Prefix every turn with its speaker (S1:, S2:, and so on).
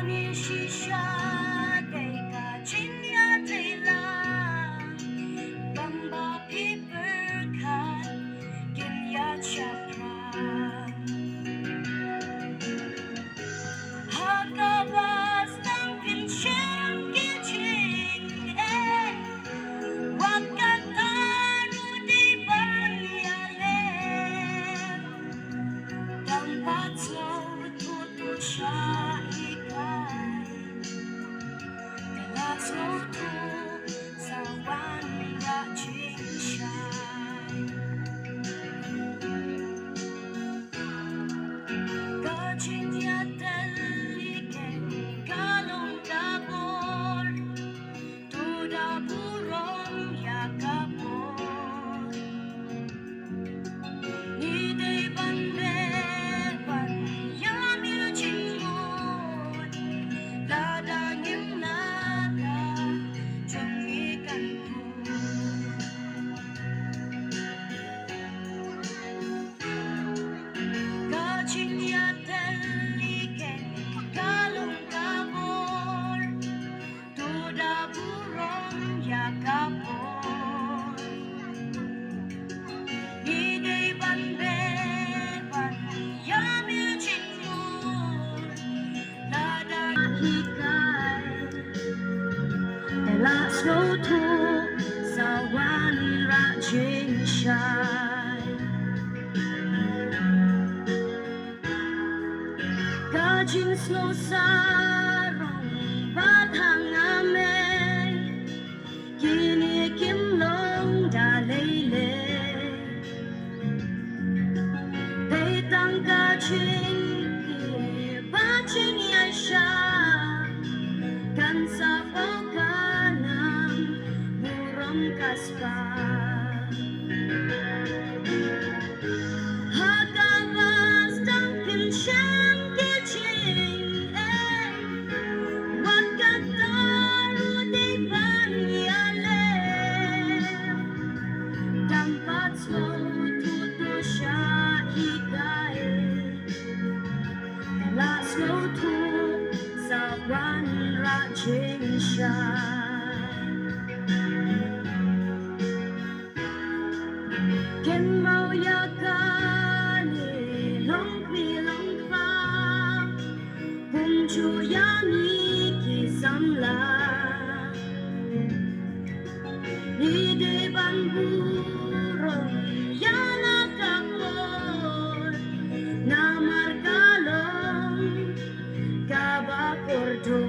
S1: 你许下的个今夜的啦，刚把皮per看，今夜chapra. Hakabas ng pinsyang kiching wag katano di banyalen tempat tutu siya ikay telah sutu sawan rajin syai kajinya teliken kalong dabor tuda burong yakapor ni de bandeban yamil cingmut ladangim nada jungikan kajinya teliken kalong dabor tuda burong yakapor Igay bandeban yamil cingmut ladangikay Tela slotu sawan rajin syai Kajin slow sarong bathang ame Kini kimlong dalele Petang kajin bacin yasha Kan sa pagkanang burong kaspa Hakabas ng pinsyang kiching wag kataro di banyalen tempat tutu siya ikay telah sutu sawan rajin syai Ken mau yakani long kwi long fa Bung chu yani ki samla Ni de ban burong yana kapor Na markalong kabapordo